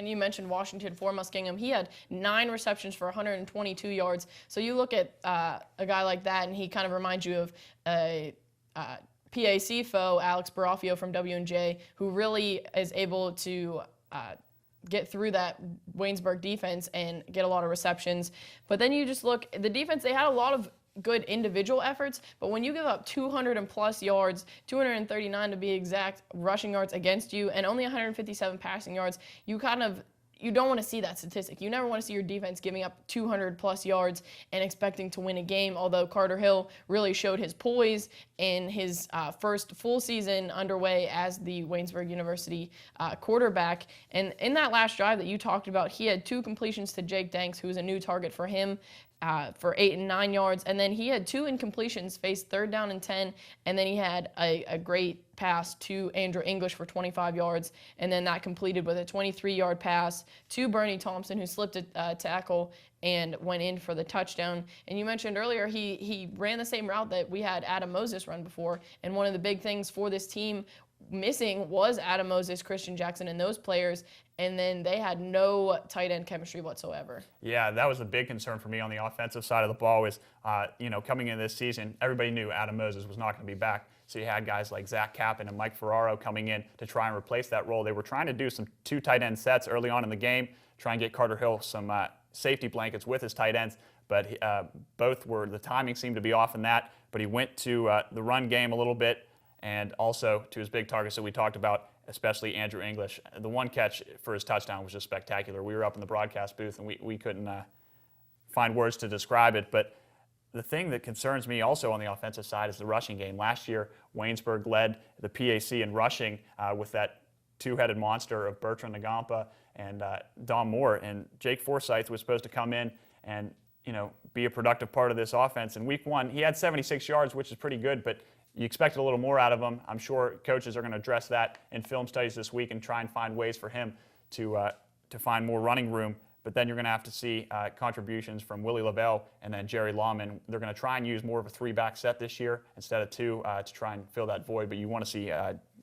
And you mentioned Washington for Muskingum. He had 9 receptions for 122 yards. So you look at a guy like that, and he kind of reminds you of a PAC foe, Alex Barafio from W&J, who really is able to get through that Waynesburg defense and get a lot of receptions. But then you just look, the defense, they had a lot of good individual efforts, but when you give up 200 and plus yards, 239 to be exact, rushing yards against you, and only 157 passing yards, you don't want to see that statistic. You never want to see your defense giving up 200 plus yards and expecting to win a game, although Carter Hill really showed his poise in his first full season underway as the Waynesburg University quarterback. And in that last drive that you talked about, he had 2 completions to Jake Danks, who was a new target for him, for 8 and 9 yards. And then he had 2 incompletions, faced 3rd down and 10, and then he had a great pass to Andrew English for 25 yards, and then that completed with a 23-yard pass to Bernie Thompson, who slipped a tackle and went in for the touchdown. And you mentioned earlier he ran the same route that we had Adam Moses run before, and one of the big things for this team missing was Adam Moses, Christian Jackson, and those players, and then they had no tight end chemistry whatsoever. Yeah, that was a big concern for me on the offensive side of the ball was, coming into this season, everybody knew Adam Moses was not going to be back. So you had guys like Zach Kappen and Mike Ferraro coming in to try and replace that role. They were trying to do some 2 tight end sets early on in the game, try and get Carter Hill some safety blankets with his tight ends, but the timing seemed to be off in that, but he went to the run game a little bit, and also to his big targets that we talked about, especially Andrew English. The one catch for his touchdown was just spectacular. We were up in the broadcast booth, and we couldn't find words to describe it. But the thing that concerns me also on the offensive side is the rushing game. Last year, Waynesburg led the PAC in rushing with that 2-headed monster of Bertrand Nagampa and Dom Moore. And Jake Forsyth was supposed to come in and be a productive part of this offense. In week 1, he had 76 yards, which is pretty good, but you expected a little more out of him. I'm sure coaches are going to address that in film studies this week and try and find ways for him to find more running room. But then you're going to have to see contributions from Willie Lavelle and then Jerry Lawman. They're going to try and use more of a 3-back set this year instead of 2 to try and fill that void. But you want to see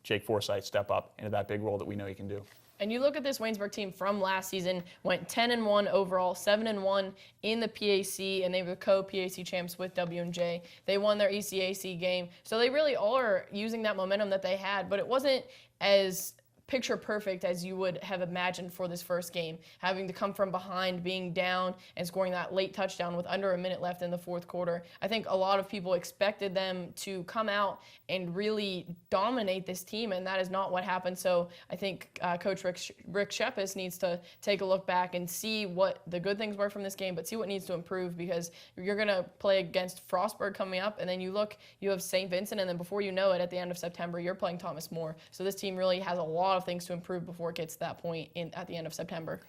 Jake Forsyth step up into that big role that we know he can do. And you look at this Waynesburg team from last season, went 10-1 overall, 7-1 in the PAC, and they were co-PAC champs with W&J. They won their ECAC game. So they really are using that momentum that they had, but it wasn't as picture perfect as you would have imagined for this first game, having to come from behind, being down, and scoring that late touchdown with under a minute left in the 4th quarter. I think a lot of people expected them to come out and really dominate this team, and that is not what happened. So I think Coach Rick Shepis needs to take a look back and see what the good things were from this game, but see what needs to improve, because you're going to play against Frostburg coming up, and then you have St. Vincent, and then before you know it, at the end of September, you're playing Thomas More. So this team really has a lot of things to improve before it gets to that point at the end of September.